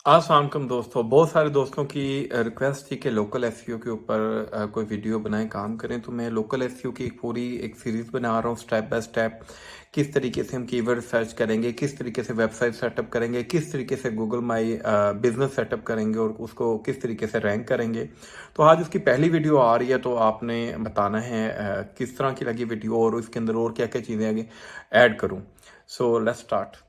अस्सलाम वालेकुम दोस्तों। बहुत सारे दोस्तों की रिक्वेस्ट थी कि लोकल एसईओ के ऊपर कोई वीडियो बनाएं, काम करें। तो मैं लोकल एसईओ की एक पूरी एक सीरीज़ बना रहा हूँ, स्टेप बाय स्टेप। किस तरीके से हम कीवर्ड सर्च करेंगे, किस तरीके से वेबसाइट सेटअप करेंगे, किस तरीके से गूगल माई बिजनेस सेटअप करेंगे और उसको किस तरीके से रैंक करेंगे। तो आज उसकी पहली वीडियो आ रही है, तो आपने बताना है किस तरह की लगी वीडियो और उसके अंदर और क्या क्या चीज़ें आगे ऐड करूँ। So let's start.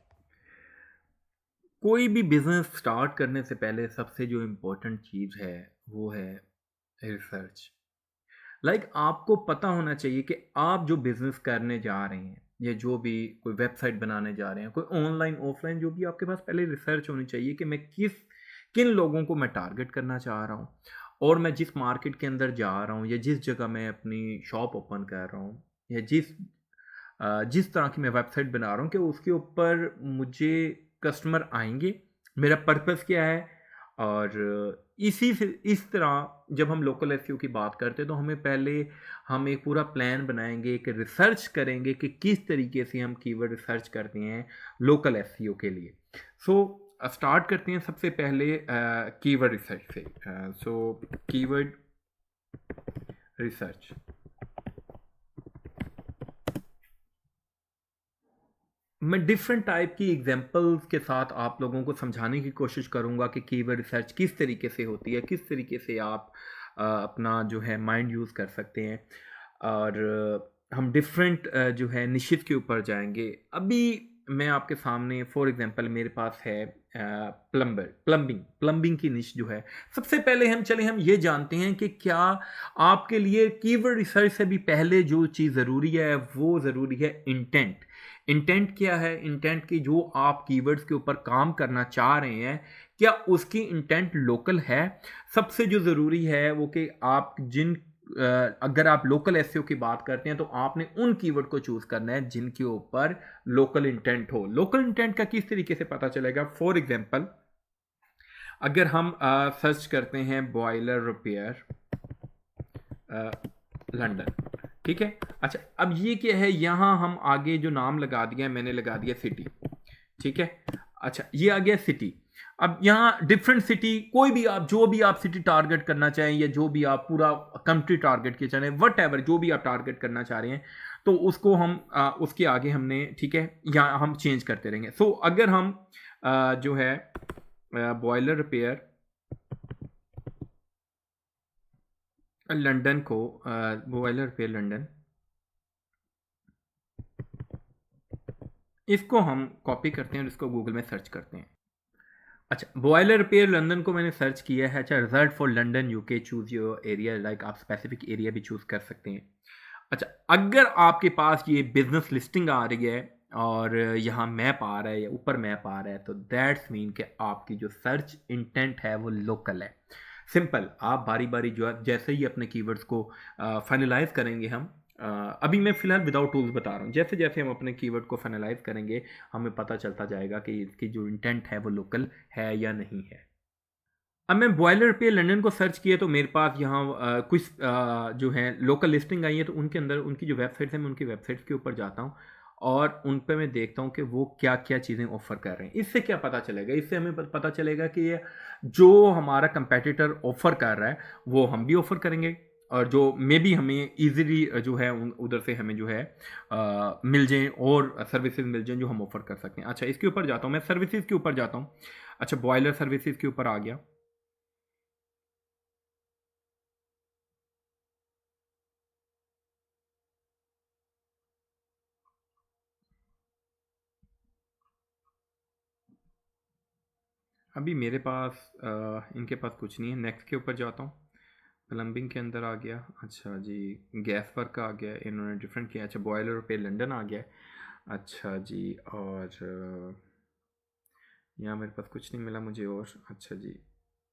कोई भी बिजनेस स्टार्ट करने से पहले सबसे जो इम्पोर्टेंट चीज़ है वो है रिसर्च। आपको पता होना चाहिए कि आप जो बिजनेस करने जा रहे हैं या जो भी कोई वेबसाइट बनाने जा रहे हैं, कोई ऑनलाइन ऑफलाइन, जो भी आपके पास पहले रिसर्च होनी चाहिए कि मैं किन लोगों को मैं टारगेट करना चाह रहा हूँ और मैं जिस मार्केट के अंदर जा रहा हूँ या जिस जगह मैं अपनी शॉप ओपन कर रहा हूँ या जिस तरह की मैं वेबसाइट बना रहा हूँ कि उसके ऊपर मुझे कस्टमर आएंगे, मेरा पर्पस क्या है। और इसी से इस तरह जब हम लोकल एसईओ की बात करते हैं तो हम एक पूरा प्लान बनाएंगे, एक रिसर्च करेंगे कि किस तरीके से हम कीवर्ड रिसर्च करते हैं लोकल एसईओ के लिए। सो स्टार्ट करते हैं सबसे पहले कीवर्ड रिसर्च से। सो कीवर्ड रिसर्च, मैं डिफरेंट टाइप की एग्जांपल्स के साथ आप लोगों को समझाने की कोशिश करूंगा कि कीवर्ड रिसर्च किस तरीके से होती है, किस तरीके से आप अपना जो है माइंड यूज़ कर सकते हैं। और हम डिफरेंट जो है निशित के ऊपर जाएंगे। अभी मैं आपके सामने फॉर एग्जांपल मेरे पास है प्लम्बिंग की निश जो है। सबसे पहले हम ये जानते हैं कि क्या आपके लिए कीवर्ड रिसर्च से भी पहले जो चीज़ ज़रूरी है वो ज़रूरी है इंटेंट। इंटेंट क्या है? इंटेंट की जो आप कीवर्ड्स के ऊपर काम करना चाह रहे हैं, क्या उसकी इंटेंट लोकल है? सबसे जो ज़रूरी है वो कि अगर आप लोकल एसईओ की बात करते हैं तो आपने उन कीवर्ड को चूज करना है जिनके ऊपर लोकल इंटेंट हो। लोकल इंटेंट का किस तरीके से पता चलेगा? फॉर एग्जांपल अगर हम सर्च करते हैं बॉयलर रिपेयर लंदन, ठीक है। अच्छा, अब ये क्या है, यहाँ हम आगे जो नाम लगा दिया है, मैंने लगा दिया सिटी, ठीक है। अच्छा, ये आ गया सिटी। अब यहाँ डिफरेंट सिटी, कोई भी आप जो भी आप सिटी टारगेट करना चाहें या जो भी आप पूरा कंट्री टारगेट के चाहें, वट एवर जो भी आप टारगेट करना चाह रहे हैं, तो उसको उसके आगे हमने, ठीक है, यहाँ हम चेंज करते रहेंगे। सो अगर हम जो है बॉयलर रिपेयर लंदन को, बॉयलर रिपेयर लंदन, इसको हम कॉपी करते हैं और इसको गूगल में सर्च करते हैं। अच्छा, बॉयलर रिपेयर लंदन को मैंने सर्च किया है। अच्छा, result for London UK, choose your area, आप स्पेसिफिक एरिया भी चूज कर सकते हैं। अच्छा, अगर आपके पास ये बिजनेस लिस्टिंग आ रही है और यहाँ मैप आ रहा है या ऊपर मैप आ रहा है, तो दैट्स मीन कि आपकी जो सर्च इंटेंट है वो लोकल है। सिंपल, आप बारी बारी जो है जैसे ही अपने कीवर्ड्स को फाइनलाइज करेंगे हम, अभी मैं फिलहाल विदाउट टूल्स बता रहा हूँ, जैसे जैसे हम अपने कीवर्ड को फाइनलाइज करेंगे हमें पता चलता जाएगा कि इसकी जो इंटेंट है वो लोकल है या नहीं है। अब मैं बॉयलर पे लंदन को सर्च किया तो मेरे पास यहाँ कुछ जो है लोकल लिस्टिंग आई है, तो उनके अंदर उनकी जो वेबसाइट्स हैं मैं उनकी वेबसाइट्स के ऊपर जाता हूँ और उन पे मैं देखता हूँ कि वो क्या क्या चीज़ें ऑफर कर रहे हैं। इससे क्या पता चलेगा? इससे हमें पता चलेगा कि ये जो हमारा कंपेटिटर ऑफर कर रहा है वो हम भी ऑफर करेंगे, और जो मे बी हमें इजीली जो है उधर से हमें जो है मिल जाए और सर्विसेज मिल जाए जो हम ऑफर कर सकते हैं। अच्छा, इसके ऊपर जाता हूँ, मैं सर्विसेज के ऊपर जाता हूँ। अच्छा, बॉयलर सर्विसेज के ऊपर आ गया। अभी मेरे पास इनके पास कुछ नहीं है। नेक्स्ट के ऊपर जाता हूँ, प्लम्बिंग के अंदर आ गया। अच्छा जी, गैस वर्क आ गया, इन्होंने डिफरेंट किया। अच्छा, बॉयलर पे लंदन आ गया। अच्छा जी, और यहाँ मेरे पास कुछ नहीं मिला मुझे और। अच्छा जी,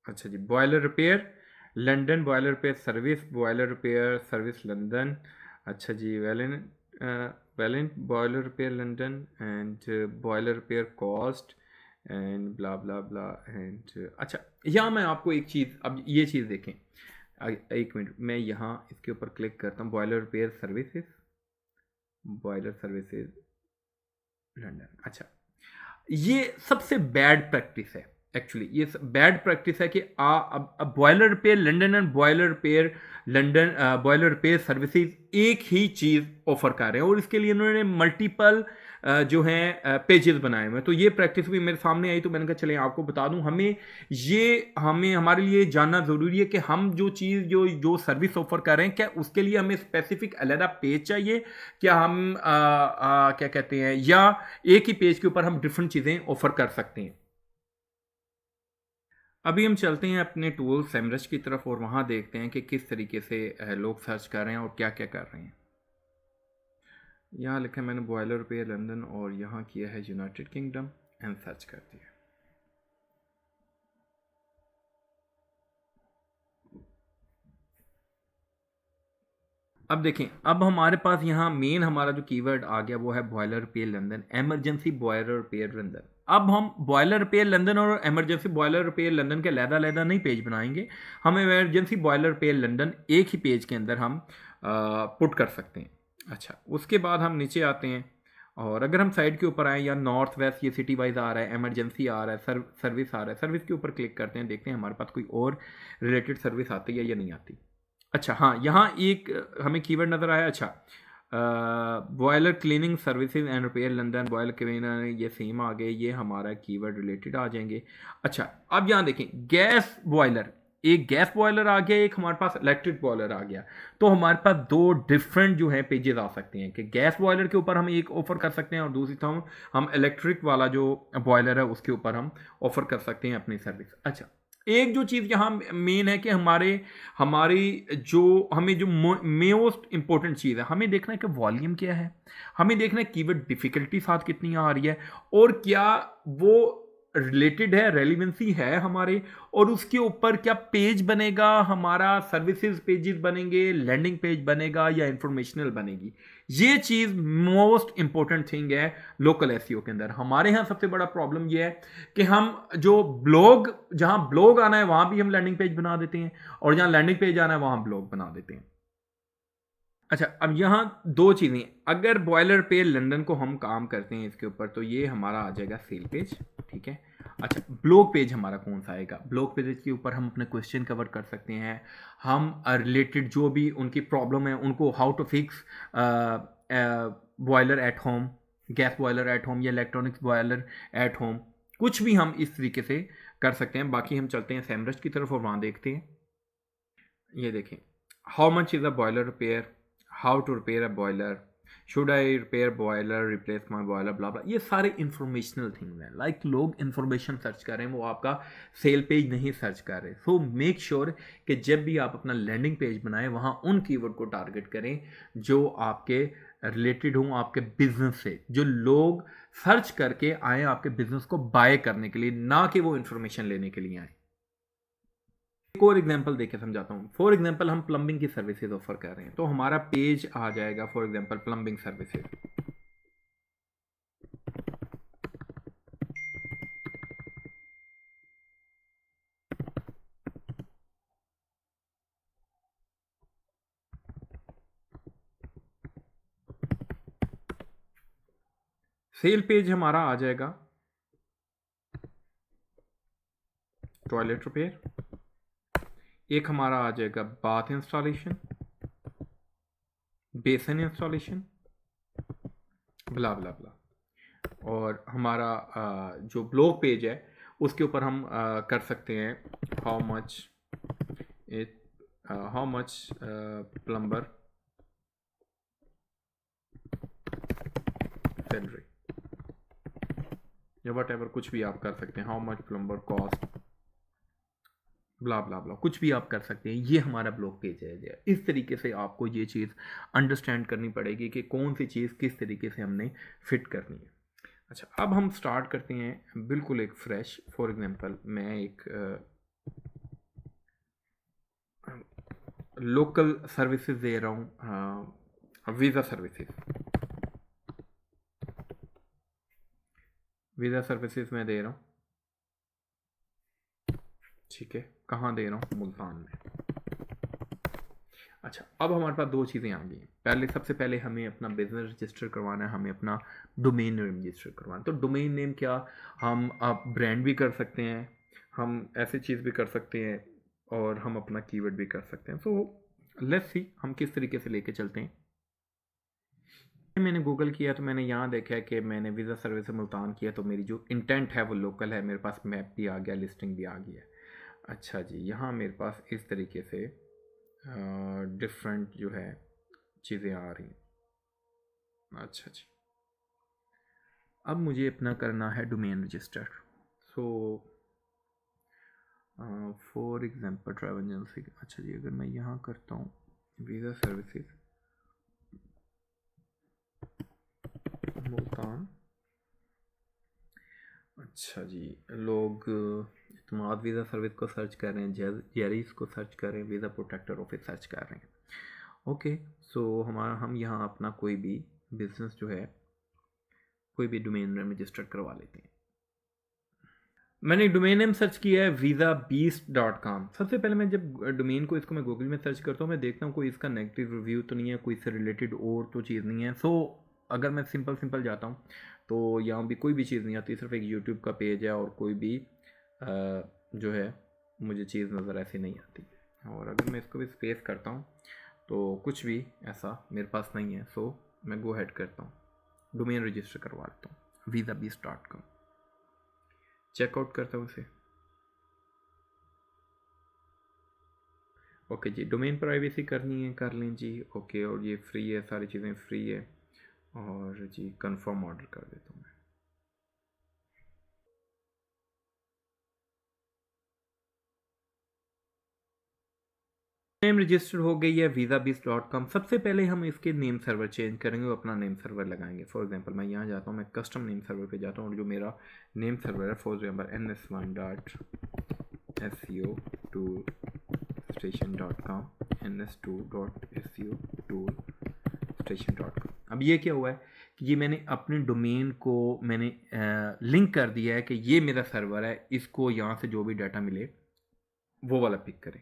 अच्छा जी, boiler repair London, boiler repair service, boiler repair service London. अच्छा जी, Vaillant boiler repair London and boiler repair cost and blah blah blah and. अच्छा, यहाँ मैं आपको एक चीज़, अब ये चीज़ देखें। एक मिनट, मैं यहाँ इसके ऊपर क्लिक करता हूँ, boiler repair services, boiler services London. अच्छा, ये सबसे बैड प्रैक्टिस है। एक्चुअली ये बैड प्रैक्टिस है कि अब boiler repair London and boiler repair London boiler repair services एक ही चीज़ ऑफर कर रहे हैं और इसके लिए उन्होंने मल्टीपल जो हैं पेजेस बनाए हुए हैं। तो ये प्रैक्टिस भी मेरे सामने आई तो मैंने कहा चले आपको बता दूं, हमें हमारे लिए जानना ज़रूरी है कि हम जो चीज़ जो सर्विस ऑफर कर रहे हैं क्या उसके लिए हमें स्पेसिफिक अलग पेज चाहिए, क्या हम क्या कहते हैं, या एक ही पेज के ऊपर हम डिफरेंट चीज़ें ऑफर कर सकते हैं। अभी हम चलते हैं अपने टूल सेमरश की तरफ और वहाँ देखते हैं कि किस तरीके से लोग सर्च कर रहे हैं और क्या क्या कर रहे हैं। यहाँ लिखा है मैंने बॉयलर रिपेयर लंदन और यहाँ किया है यूनाइटेड किंगडम एंड सर्च कर दिया। अब देखें, अब हमारे पास यहाँ मेन हमारा जो कीवर्ड आ गया वो है boiler repair London, emergency boiler repair London. अब हम बॉयलर रिपेयर लंदन और एमरजेंसी बॉयलर रिपेयर लंदन के अलग-अलग नहीं पेज बनाएंगे, हम एमरजेंसी बॉयलर रिपेयर लंदन एक ही पेज के अंदर हम पुट कर सकते हैं। अच्छा, उसके बाद हम नीचे आते हैं और अगर हम साइड के ऊपर आए या नॉर्थ वेस्ट ये सिटी वाइज आ रहा है, एमरजेंसी आ रहा है, सर्विस आ रहा है, सर्विस के ऊपर क्लिक करते हैं, देखते हैं हमारे पास कोई और रिलेटेड सर्विस आती है या नहीं आती। अच्छा हाँ, यहाँ एक हमें कीवर्ड नज़र आया। अच्छा, boiler cleaning services and repair London, boiler cleaner, ये सेम आ गए, ये हमारा कीवर्ड रिलेटेड आ जाएंगे। अच्छा, अब यहाँ देखें गैस बॉयलर, एक गैस बॉयलर आ गया, एक हमारे पास इलेक्ट्रिक बॉयलर आ गया, तो हमारे पास दो डिफरेंट जो है पेजेस आ सकते हैं कि गैस बॉयलर के ऊपर हम एक ऑफर कर सकते हैं और दूसरी तरफ हम इलेक्ट्रिक वाला जो बॉयलर है उसके ऊपर हम ऑफर कर सकते हैं अपनी सर्विस। अच्छा, एक जो चीज़ यहाँ मेन है कि हमारी जो हमें जो मोस्ट इंपॉर्टेंट चीज़ है, हमें देखना है कि वॉल्यूम क्या है, हमें देखना है कीवर्ड डिफिकल्टी साथ कितनी आ रही है और क्या वो रिलेटेड है, रेलिवेंसी है हमारे, और उसके ऊपर क्या पेज बनेगा हमारा, सर्विसेज पेजेस बनेंगे, लैंडिंग पेज बनेगा या इंफॉर्मेशनल बनेगी। ये चीज़ मोस्ट इंपॉर्टेंट थिंग है लोकल एसईओ के अंदर। हमारे यहाँ सबसे बड़ा प्रॉब्लम ये है कि हम जो ब्लॉग, जहाँ ब्लॉग आना है वहाँ भी हम लैंडिंग पेज बना देते हैं और जहाँ लैंडिंग पेज आना है वहाँ ब्लॉग बना देते हैं। अच्छा, अब यहाँ दो चीज़ें, अगर बॉयलर पे लंदन को हम काम करते हैं इसके ऊपर तो ये हमारा आ जाएगा सेल पेज, ठीक है। अच्छा, ब्लॉग पेज हमारा कौन सा आएगा? ब्लॉग पेज के ऊपर हम अपने क्वेश्चन कवर कर सकते हैं, हम रिलेटेड जो भी उनकी प्रॉब्लम है उनको, how to fix boiler at home, gas boiler at home या इलेक्ट्रॉनिक्स बॉयलर एट होम, कुछ भी हम इस तरीके से कर सकते हैं। बाकी हम चलते हैं सेमरश की तरफ और वहाँ देखते हैं। ये देखें, how much is a boiler repair, how to repair a boiler, should I repair boiler, replace my boiler, blah blah, ये सारे इंफॉर्मेशनल थिंग्स हैं। लाइक लोग इंफॉर्मेशन सर्च कर रहे हैं, वो आपका सेल पेज नहीं सर्च कर रहे। सो मेक श्योर कि जब भी आप अपना लैंडिंग पेज बनाएं वहाँ उन कीवर्ड को टारगेट करें जो आपके रिलेटेड हों आपके बिजनेस से, जो लोग सर्च करके आए आपके बिजनेस को बाय करने के लिए, ना कि वो इंफॉर्मेशन लेने के लिए आए। एक और एग्जांपल देके समझाता हूँ। फॉर एग्जांपल हम प्लम्बिंग की सर्विसेज ऑफर कर रहे हैं तो हमारा पेज आ जाएगा for example plumbing services. Cell page हमारा आ जाएगा टॉयलेट रिपेयर, एक हमारा आ जाएगा बाथ इंस्टॉलेशन, बेसन इंस्टॉलेशन, ब्ला ब्ला ब्ला, और हमारा जो ब्लॉग पेज है उसके ऊपर हम कर सकते हैं हाउ मच प्लम्बर सैलरी या वट एवर, कुछ भी आप कर सकते हैं, how much plumber cost, blah blah ब्ला, कुछ भी आप कर सकते हैं। ये हमारा ब्लॉग पेज है। इस तरीके से आपको ये चीज़ अंडरस्टैंड करनी पड़ेगी कि कौन सी चीज़ किस तरीके से हमने फिट करनी है। अच्छा, अब हम स्टार्ट करते हैं बिल्कुल एक फ्रेश। फॉर एग्जांपल मैं एक लोकल सर्विसेज दे रहा हूँ, वीज़ा सर्विसेज, वीज़ा सर्विसेज मैं दे रहा हूँ, ठीक है। कहाँ दे रहा हूँ? मुल्तान में। अच्छा, अब हमारे पास दो चीज़ें आ गई। सबसे पहले हमें अपना बिजनेस रजिस्टर करवाना है, हमें अपना डोमेन नेम रजिस्टर करवाना है। तो डोमेन नेम क्या, हम आप ब्रांड भी कर सकते हैं, हम ऐसी चीज़ भी कर सकते हैं और हम अपना कीवर्ड भी कर सकते हैं। सो लेट्स सी हम किस तरीके से लेके चलते हैं। मैंने गूगल किया तो मैंने यहाँ देखा कि मैंने वीज़ा सर्विस से मुल्तान किया, तो मेरी जो इंटेंट है वो लोकल है, मेरे पास मैप भी आ गया, लिस्टिंग भी आ गया। अच्छा जी, यहाँ मेरे पास इस तरीके से डिफरेंट जो है चीज़ें आ रही हैं। अच्छा जी, अब मुझे अपना करना है domain register. So for example travel agency. अच्छा जी, अगर मैं यहाँ करता हूँ वीज़ा सर्विसेज मुल्तान। अच्छा जी, लोग इत्माद वीज़ा सर्विस को सर्च कर रहे हैं, जेरीज को सर्च कर रहे हैं, वीज़ा प्रोटेक्टर ऑफिस सर्च कर रहे हैं। ओके, सो हम यहाँ अपना कोई भी बिजनेस जो है, कोई भी डोमेन नेम रजिस्टर करवा लेते हैं। मैंने डोमेन नेम सर्च किया है visabeast.com। सबसे पहले मैं जब डोमेन को इसको मैं गूगल में सर्च करता हूँ, मैं देखता हूँ कोई इसका नेगेटिव रिव्यू तो नहीं है, कोई इससे रिलेटेड और तो चीज़ नहीं है। सो अगर मैं सिंपल जाता हूँ तो यहाँ भी कोई भी चीज़ नहीं आती, सिर्फ एक यूट्यूब का पेज है और कोई भी जो है मुझे चीज़ नज़र ऐसी नहीं आती। और अगर मैं इसको भी स्पेस करता हूँ तो कुछ भी ऐसा मेरे पास नहीं है। सो मैं गो हेड करता हूँ, डोमेन रजिस्टर करवा लेता हूँ visabeast.com। चेकआउट करता हूँ इसे। ओके जी, डोमेन प्राइवेसी करनी है, कर लें जी। ओके, और ये फ्री है, सारी चीज़ें फ्री है। और जी कंफर्म ऑर्डर कर देता हूँ मैं। नेम रजिस्टर हो गई है visabeast.com। सबसे पहले हम इसके नेम सर्वर चेंज करेंगे, अपना नेम सर्वर लगाएंगे। फॉर एग्जांपल मैं यहाँ जाता हूँ, मैं कस्टम नेम सर्वर पे जाता हूँ और जो मेरा नेम सर्वर है फॉर एग्जांपल ns1.seo2station.com ns2.seo2station.com। अब ये क्या हुआ है कि ये मैंने अपने डोमेन को मैंने लिंक कर दिया है कि ये मेरा सर्वर है, इसको यहाँ से जो भी डाटा मिले वो वाला पिक करें।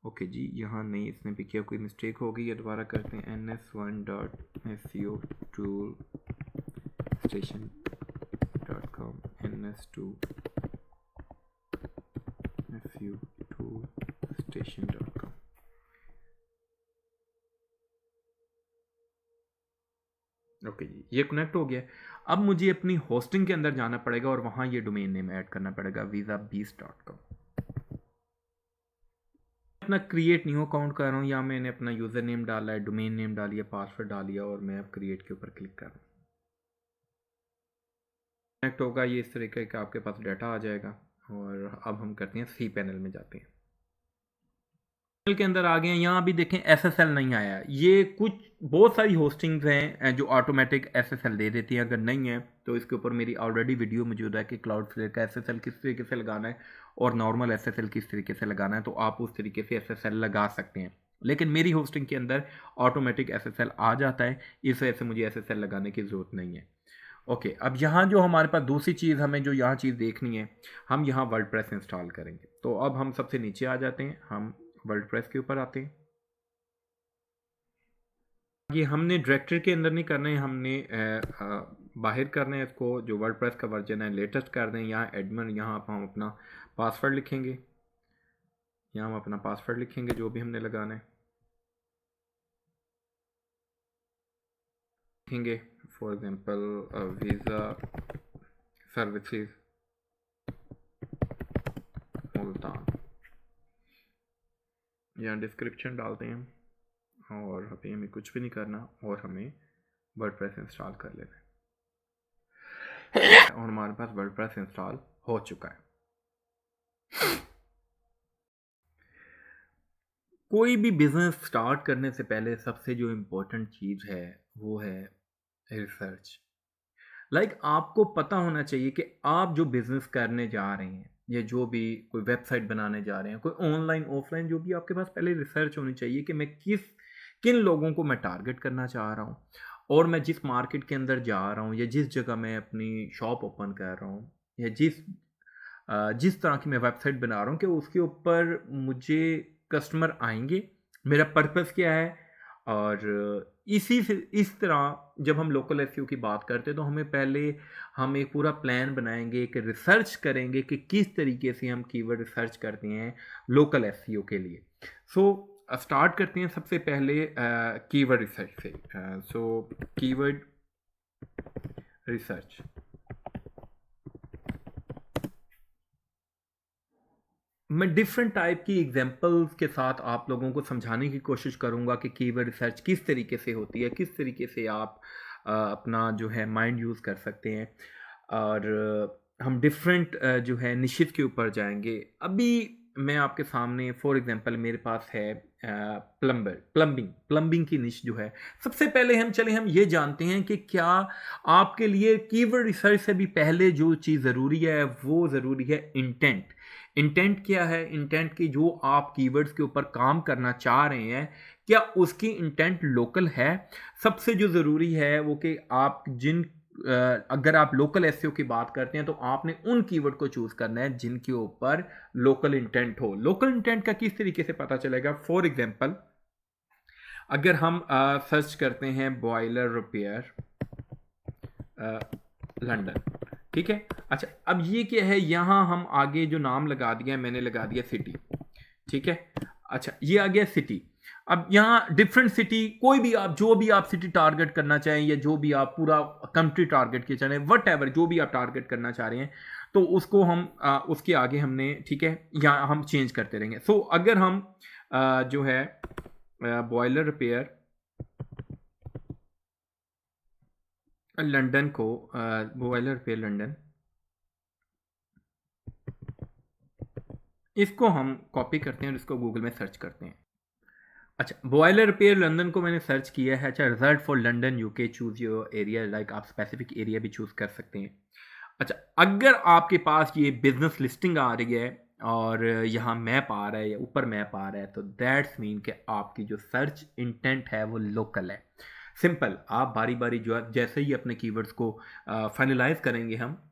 ओके जी, यहाँ नहीं इसने पिक किया, कोई मिस्टेक हो गई है, दोबारा करते हैं ns1.seo2station.com ns2seo2station.com। ओके जी, ये कनेक्ट हो गया। अब मुझे अपनी होस्टिंग के अंदर जाना पड़ेगा और वहाँ ये डोमेन नेम ऐड करना पड़ेगा visabeast.com। अपना क्रिएट न्यू अकाउंट कर रहा हूँ, या मैंने अपना यूज़र नेम डाला है, डोमेन नेम डालिए, पासवर्ड डालिए और मैं अब क्रिएट के ऊपर क्लिक कर रहा हूँ। कनेक्ट होगा, ये इस तरीके का आपके पास डाटा आ जाएगा। और अब हम करते हैं सी पैनल में जाते हैं, के अंदर आ गए हैं। यहाँ भी देखें SSL नहीं आया। ये कुछ बहुत सारी होस्टिंग्स हैं जो ऑटोमेटिक SSL दे देती हैं, अगर नहीं है तो इसके ऊपर मेरी ऑलरेडी वीडियो मौजूद है कि क्लाउडफ्लेयर का SSL किस तरीके से लगाना है और नॉर्मल SSL किस तरीके से लगाना है, तो आप उस तरीके से SSL लगा सकते हैं। लेकिन मेरी होस्टिंग के अंदर ऑटोमेटिक SSL आ जाता है, इस वजह से मुझे SSL लगाने की ज़रूरत नहीं है। ओके, अब यहाँ जो हमारे पास दूसरी चीज़ हमें जो यहाँ चीज़ देखनी है, हम यहाँ वर्डप्रेस इंस्टॉल करेंगे। तो अब हम सबसे नीचे आ जाते हैं, हम वर्डप्रेस के ऊपर आते हैं। ये हमने डायरेक्टरी के अंदर नहीं करना है, हमने बाहर करना है इसको। जो वर्डप्रेस का वर्जन है लेटेस्ट कर दें। यहाँ एडमिन, यहाँ पर हम अपना पासवर्ड लिखेंगे, यहाँ हम अपना पासवर्ड लिखेंगे जो भी हमने लगाना है लिखेंगे। For example visa services Multan, यहाँ डिस्क्रिप्शन डालते हैं और अभी हमें कुछ भी नहीं करना और हमें वर्डप्रेस इंस्टॉल कर लेना है और हमारे पास वर्डप्रेस इंस्टॉल हो चुका है। कोई भी बिजनेस स्टार्ट करने से पहले सबसे जो इम्पोर्टेंट चीज़ है वो है रिसर्च। आपको पता होना चाहिए कि आप जो बिजनेस करने जा रहे हैं या जो भी कोई वेबसाइट बनाने जा रहे हैं, कोई ऑनलाइन ऑफलाइन, जो भी आपके पास पहले रिसर्च होनी चाहिए कि मैं किन लोगों को मैं टारगेट करना चाह रहा हूँ और मैं जिस मार्केट के अंदर जा रहा हूँ या जिस जगह मैं अपनी शॉप ओपन कर रहा हूँ या जिस तरह की मैं वेबसाइट बना रहा हूँ कि उसके ऊपर मुझे कस्टमर आएंगे, मेरा पर्पस क्या है और इसी से इस तरह जब हम लोकल एसईओ की बात करते हैं तो हमें पहले हम एक पूरा प्लान बनाएंगे, एक रिसर्च करेंगे कि किस तरीके से हम कीवर्ड रिसर्च करते हैं लोकल एसईओ के लिए। सो स्टार्ट करते हैं सबसे पहले कीवर्ड रिसर्च से। सो कीवर्ड रिसर्च, मैं डिफरेंट टाइप की एग्जांपल्स के साथ आप लोगों को समझाने की कोशिश करूंगा कि कीवर्ड रिसर्च किस तरीके से होती है, किस तरीके से आप अपना जो है माइंड यूज़ कर सकते हैं। और हम डिफरेंट जो है निशित के ऊपर जाएंगे। अभी मैं आपके सामने फॉर एग्जांपल मेरे पास है प्लम्बिंग की निश जो है। सबसे पहले हम ये जानते हैं कि क्या आपके लिए कीवर्ड रिसर्च से भी पहले जो चीज़ ज़रूरी है वो ज़रूरी है इंटेंट। इंटेंट क्या है? इंटेंट की जो आप कीवर्ड्स के ऊपर काम करना चाह रहे हैं, क्या उसकी इंटेंट लोकल है? सबसे जो ज़रूरी है वो कि आप अगर आप लोकल एसईओ की बात करते हैं तो आपने उन कीवर्ड को चूज करना है जिनके ऊपर लोकल इंटेंट हो। लोकल इंटेंट का किस तरीके से पता चलेगा? फॉर एग्जांपल अगर हम सर्च करते हैं बॉयलर रिपेयर लंदन, ठीक है। अच्छा, अब ये क्या है, यहां हम आगे जो नाम लगा दिया, मैंने लगा दिया सिटी, ठीक है। अच्छा, ये आ गया सिटी। अब यहाँ डिफरेंट सिटी, कोई भी आप जो भी आप सिटी टारगेट करना चाहें या जो भी आप पूरा कंट्री टारगेट किया चाह रहे हैं, वट एवर जो भी आप टारगेट करना चाह रहे हैं, तो उसको हम उसके आगे हमने, ठीक है, यहाँ हम चेंज करते रहेंगे। सो अगर हम जो है बॉयलर रिपेयर लंदन को, बॉयलर रिपेयर लंदन, इसको हम कॉपी करते हैं और इसको गूगल में सर्च करते हैं। अच्छा, बॉयलर रिपेयर लंदन को मैंने सर्च किया है। अच्छा, result for London UK, choose your area, like आप स्पेसिफिक एरिया भी चूज कर सकते हैं। अच्छा, अगर आपके पास ये बिजनेस लिस्टिंग आ रही है और यहाँ मैप आ रहा है या ऊपर मैप आ रहा है, तो दैट्स मीन कि आपकी जो सर्च इंटेंट है वो लोकल है। सिंपल, आप बारी बारी जो जैसे ही अपने कीवर्ड्स को फाइनलाइज करेंगे हम,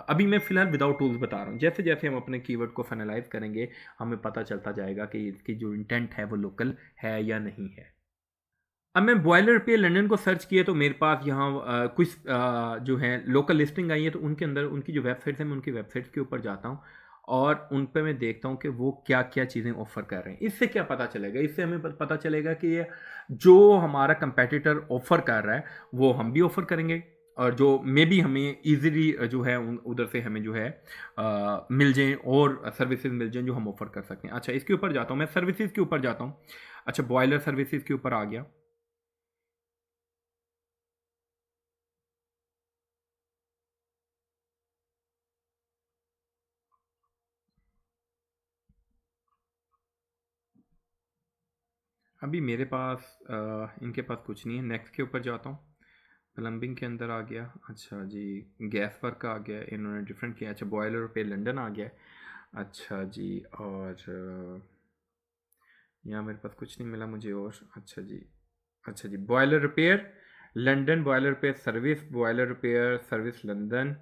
अभी मैं फिलहाल विदाउट टूल्स बता रहा हूँ, जैसे जैसे हम अपने कीवर्ड को फाइनलाइज करेंगे हमें पता चलता जाएगा कि इसकी जो इंटेंट है वो लोकल है या नहीं है। अब मैं बॉयलर पे लंदन को सर्च किया तो मेरे पास यहाँ कुछ जो है लोकल लिस्टिंग आई है, तो उनके अंदर उनकी जो वेबसाइट्स हैं मैं उनकी वेबसाइट्स के ऊपर जाता हूँ और उन पे मैं देखता हूँ कि वो क्या क्या चीज़ें ऑफ़र कर रहे हैं। इससे क्या पता चलेगा? इससे हमें पता चलेगा कि ये जो हमारा कंपेटिटर ऑफ़र कर रहा है वो हम भी ऑफ़र करेंगे, और जो मे बी हमें ईजिली जो है उधर से हमें जो है मिल जाए और सर्विसेज मिल जाए जो हम ऑफ़र कर सकते हैं। अच्छा, इसके ऊपर जाता हूँ, मैं सर्विसेज के ऊपर जाता हूँ। अच्छा, बॉयलर सर्विसेज के ऊपर आ गया। अभी मेरे पास इनके पास कुछ नहीं है। नेक्स्ट के ऊपर जाता हूँ, प्लम्बिंग के अंदर आ गया। अच्छा जी, गैस वर्क आ गया, इन्होंने डिफरेंट किया। अच्छा, बॉयलर पे लंदन आ गया। अच्छा जी, और यहाँ मेरे पास कुछ नहीं मिला मुझे और। अच्छा जी, अच्छा जी, boiler repair London, boiler repair service, boiler repair service London.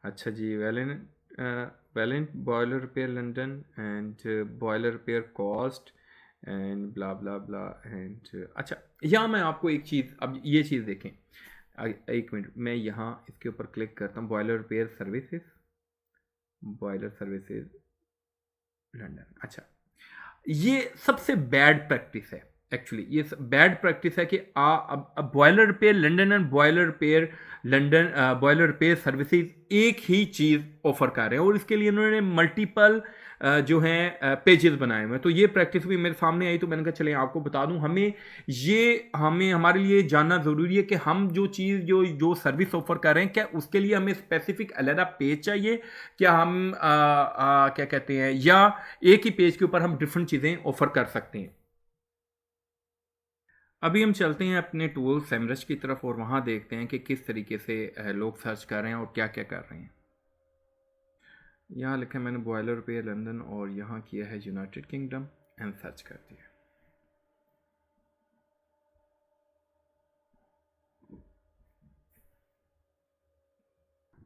अच्छा जी, Vaillant boiler repair London and boiler repair cost and blah blah blah and. अच्छा, यहाँ मैं आपको एक चीज़, अब ये चीज़ देखें, एक मिनट, मैं यहाँ इसके ऊपर क्लिक करता हूँ, boiler repair services, boiler services London. अच्छा, ये सबसे बैड प्रैक्टिस है। एक्चुअली ये बैड प्रैक्टिस है कि अब boiler repair London and boiler repair London, boiler repair services एक ही चीज़ ऑफर कर रहे हैं और इसके लिए उन्होंने मल्टीपल जो हैं पेजेस बनाए हुए हैं। तो ये प्रैक्टिस भी मेरे सामने आई तो मैंने कहा चले आपको बता दूं। हमें हमारे लिए जानना ज़रूरी है कि हम जो चीज़ जो जो सर्विस ऑफर कर रहे हैं, क्या उसके लिए हमें स्पेसिफिक अलहदा पेज चाहिए, क्या हम क्या कहते हैं, या एक ही पेज के ऊपर हम डिफरेंट चीज़ें ऑफर कर सकते हैं। अभी हम चलते हैं अपने टूल सेमरश की तरफ और वहाँ देखते हैं कि किस तरीके से लोग सर्च कर रहे हैं और क्या क्या कर रहे हैं। यहाँ लिखा है मैंने बॉयलर रिपेयर लंदन और यहाँ किया है यूनाइटेड किंगडम एंड सर्च कर दिया।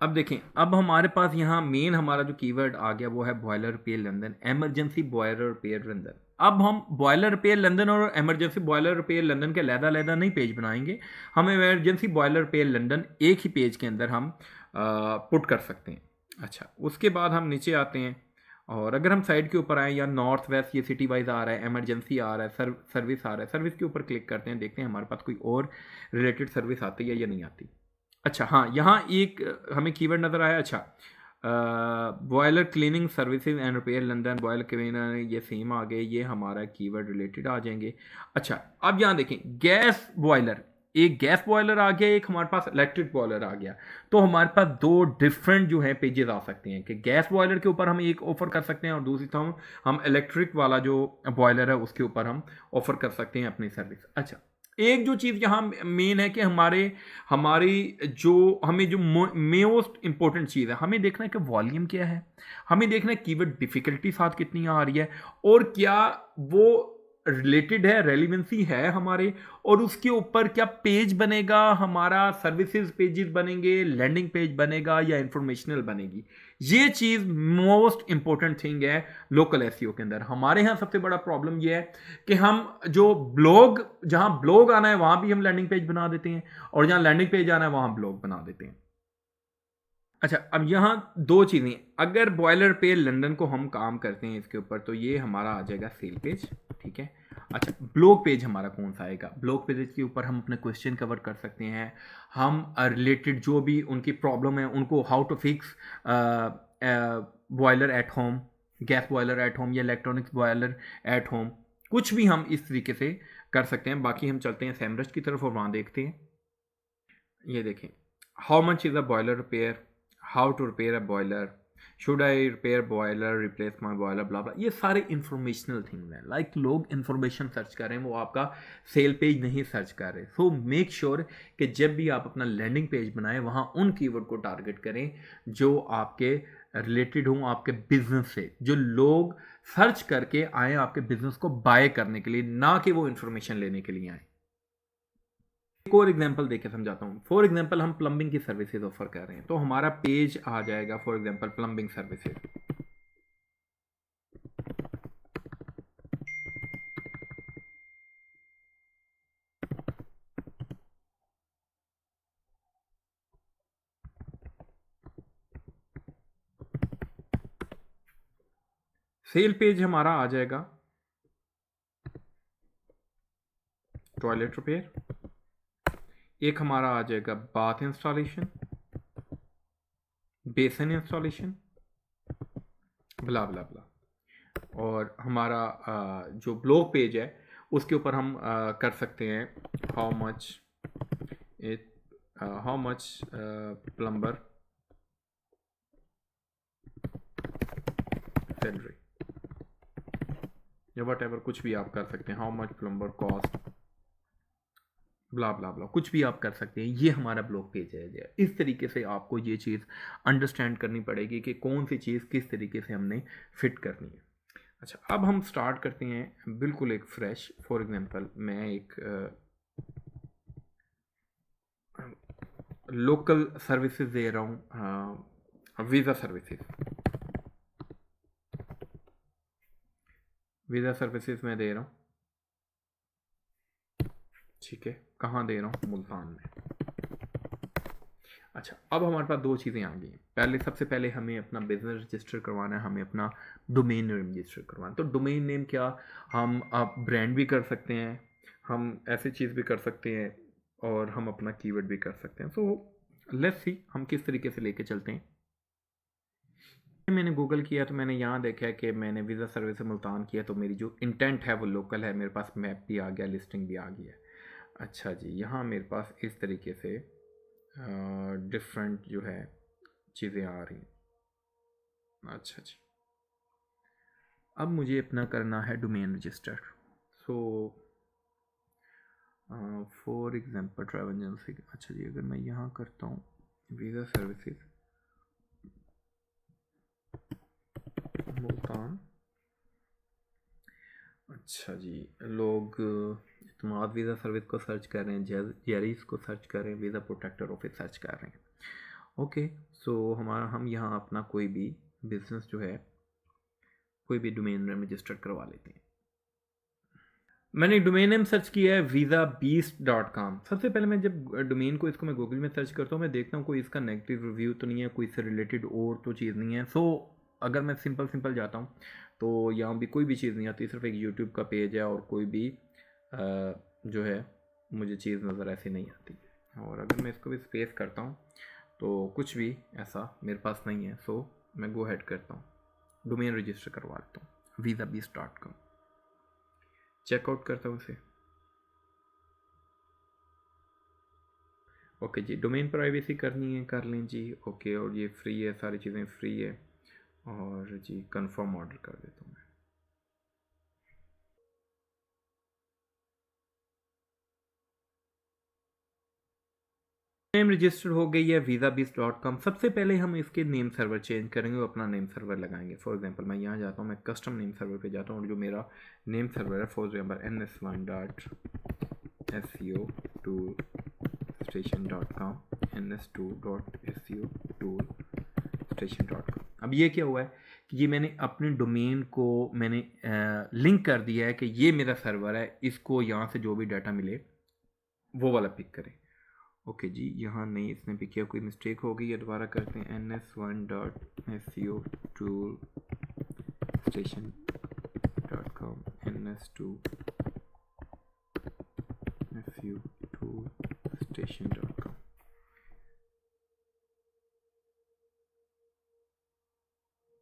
अब देखें, अब हमारे पास यहाँ मेन हमारा जो कीवर्ड आ गया वो है boiler repair London, emergency boiler repair London. अब हम बॉयलर रिपेयर लंदन और इमरजेंसी बॉयलर रिपेयर लंदन के अलग-अलग नहीं पेज बनाएंगे, हम इमरजेंसी बॉयलर रिपेयर लंदन एक ही पेज के अंदर हम पुट कर सकते हैं। अच्छा, उसके बाद हम नीचे आते हैं और अगर हम साइड के ऊपर आएँ या नॉर्थ वेस्ट ये सिटी वाइज आ रहा है, इमरजेंसी आ रहा है, सर्विस आ रहा है, सर्विस के ऊपर क्लिक करते हैं, देखते हैं हमारे पास कोई और रिलेटेड सर्विस आती है या नहीं आती। अच्छा हाँ, यहाँ एक हमें कीवर्ड नज़र आया। अच्छा, boiler cleaning services and repair London, boiler cleaner, ये सेम आ गए, ये हमारा कीवर्ड रिलेटेड आ जाएंगे। अच्छा, अब यहाँ देखें गैस बॉयलर, एक गैस बॉयलर आ गया, एक हमारे पास इलेक्ट्रिक बॉयलर आ गया। तो हमारे पास दो डिफरेंट जो है पेजेस आ सकते हैं कि गैस बॉयलर के ऊपर हम एक ऑफर कर सकते हैं और दूसरी तरफ हम इलेक्ट्रिक वाला जो बॉयलर है उसके ऊपर हम ऑफर कर सकते हैं अपनी सर्विस। अच्छा, एक जो चीज़ यहाँ मेन है कि हमारी जो हमें जो मोस्ट इंपॉर्टेंट चीज़ है, हमें देखना है कि वॉल्यूम क्या है, हमें देखना है कीवर्ड डिफिकल्टी साथ कितनी आ रही है और क्या वो रिलेटेड है, रेलिवेंसी है हमारे, और उसके ऊपर क्या पेज बनेगा हमारा, सर्विसेज पेजेस बनेंगे, लैंडिंग पेज बनेगा या इंफॉर्मेशनल बनेगी। ये चीज़ मोस्ट इंपॉर्टेंट थिंग है लोकल एसईओ के अंदर। हमारे यहाँ सबसे बड़ा प्रॉब्लम ये है कि हम जो ब्लॉग, जहाँ ब्लॉग आना है वहाँ भी हम लैंडिंग पेज बना देते हैं और जहाँ लैंडिंग पेज आना है वहाँ ब्लॉग बना देते हैं। अच्छा, अब यहाँ दो चीज़ें, अगर बॉयलर पे लंदन को हम काम करते हैं इसके ऊपर तो ये हमारा आ जाएगा सेल पेज, ठीक है। अच्छा, ब्लॉग पेज हमारा कौन सा आएगा? ब्लॉग पेज के ऊपर हम अपने क्वेश्चन कवर कर सकते हैं, हम रिलेटेड जो भी उनकी प्रॉब्लम है उनको, how to fix boiler at home, gas boiler at home या इलेक्ट्रॉनिक्स बॉयलर एट होम, कुछ भी हम इस तरीके से कर सकते हैं। बाकी हम चलते हैं सैमरस की तरफ और वहाँ देखते हैं। ये देखें, how much is a boiler repair, how to repair a boiler, should I repair boiler, replace my boiler, blah blah, ये सारे इंफॉर्मेशनल थिंग्स हैं। लाइक लोग इंफॉर्मेशन सर्च कर रहे हैं, वो आपका सेल पेज नहीं सर्च कर रहे। सो मेक श्योर कि जब भी आप अपना लैंडिंग पेज बनाएं वहाँ उन कीवर्ड को टारगेट करें जो आपके रिलेटेड हों आपके बिजनेस से, जो लोग सर्च करके आए आपके बिजनेस को बाय करने के लिए, ना कि वो इंफॉर्मेशन लेने के लिए आए। एक और एग्जांपल देके समझाता हूँ। फॉर एग्जांपल हम प्लम्बिंग की सर्विसेज ऑफर कर रहे हैं तो हमारा पेज आ जाएगा for example plumbing services. Cell page हमारा आ जाएगा टॉयलेट रिपेयर, एक हमारा आ जाएगा बाथ इंस्टॉलेशन, बेसन इंस्टॉलेशन, ब्ला ब्ला ब्ला। और हमारा जो ब्लॉग पेज है उसके ऊपर हम कर सकते हैं how much it, how much plumber salary या वट एवर, कुछ भी आप कर सकते हैं, how much plumber cost, blah blah ब्ला, कुछ भी आप कर सकते हैं। ये हमारा ब्लॉग पेज है। इस तरीके से आपको ये चीज़ अंडरस्टैंड करनी पड़ेगी कि कौन सी चीज़ किस तरीके से हमने फिट करनी है। अच्छा, अब हम स्टार्ट करते हैं बिल्कुल एक फ्रेश। फॉर एग्जांपल मैं एक लोकल सर्विसेज दे रहा हूँ, वीज़ा सर्विसेज, वीज़ा सर्विसेज मैं दे रहा हूँ, ठीक है। कहाँ दे रहा हूँ? मुल्तान में। अच्छा, अब हमारे पास दो चीज़ें आ गई हैं। पहले, सबसे पहले हमें अपना बिजनेस रजिस्टर करवाना है, हमें अपना डोमेन नेम रजिस्टर करवाना है। तो डोमेन नेम क्या, हम आप ब्रांड भी कर सकते हैं, हम ऐसी चीज़ भी कर सकते हैं और हम अपना कीवर्ड भी कर सकते हैं। सो लेट्स सी हम किस तरीके से लेके चलते हैं। मैंने गूगल किया तो मैंने यहाँ देखा कि मैंने वीज़ा सर्विस मुल्तान किया तो मेरी जो इंटेंट है वो लोकल है, मेरे पास मैप भी आ गया, लिस्टिंग भी आ गई है। अच्छा जी, यहाँ मेरे पास इस तरीके से डिफरेंट जो है चीज़ें आ रही हैं। अच्छा जी, अब मुझे अपना करना है domain register. So for example travel agency, अच्छा जी, अगर मैं यहाँ करता हूँ वीज़ा सर्विसेज मुल्तान, अच्छा जी, लोग इतमाद वीज़ा सर्विस को सर्च कर रहे हैं, जेरीज को सर्च कर रहे हैं, वीज़ा प्रोटेक्टर ऑफिस सर्च कर रहे हैं। ओके, सो हम यहाँ अपना कोई भी बिजनेस जो है, कोई भी डोमेन नेम रजिस्टर करवा लेते हैं। मैंने डोमेन नेम सर्च किया है visabeast.com। सबसे पहले मैं जब डोमेन को इसको मैं गूगल में सर्च करता हूँ, मैं देखता हूँ कोई इसका नेगेटिव रिव्यू तो नहीं है, कोई इससे रिलेटेड और तो चीज़ नहीं है। सो अगर मैं सिंपल जाता हूँ तो यहाँ भी कोई भी चीज़ नहीं आती, सिर्फ एक यूट्यूब का पेज है और कोई भी जो है मुझे चीज़ नज़र ऐसी नहीं आती। और अगर मैं इसको भी स्पेस करता हूँ तो कुछ भी ऐसा मेरे पास नहीं है। सो मैं गो हेड करता हूँ, डोमेन रजिस्टर करवा लेता हूँ visabeast.com, चेकआउट करता हूँ इसे। ओके जी, डोमेन प्राइवेसी करनी है कर लें जी। ओके, और ये फ्री है, सारी चीज़ें फ्री है। और जी कंफर्म ऑर्डर कर देता हूँ मैं। नेम रजिस्टर हो गई है visabeast.com। सबसे पहले हम इसके नेम सर्वर चेंज करेंगे, अपना नेम सर्वर लगाएंगे। फॉर एग्जांपल मैं यहाँ जाता हूँ, मैं कस्टम नेम सर्वर पे जाता हूँ और जो मेरा नेम सर्वर है फॉर एग्जांपल ns1.seo2station.com, ns2.seo2station.com। अब ये क्या हुआ है कि ये मैंने अपने डोमेन को मैंने लिंक कर दिया है कि ये मेरा सर्वर है, इसको यहाँ से जो भी डाटा मिले वो वाला पिक करें। ओके जी, यहाँ नहीं इसने पिक किया, कोई मिस्टेक हो गई है, दोबारा करते हैं ns1.seo2station.com, ns2seo2station.com।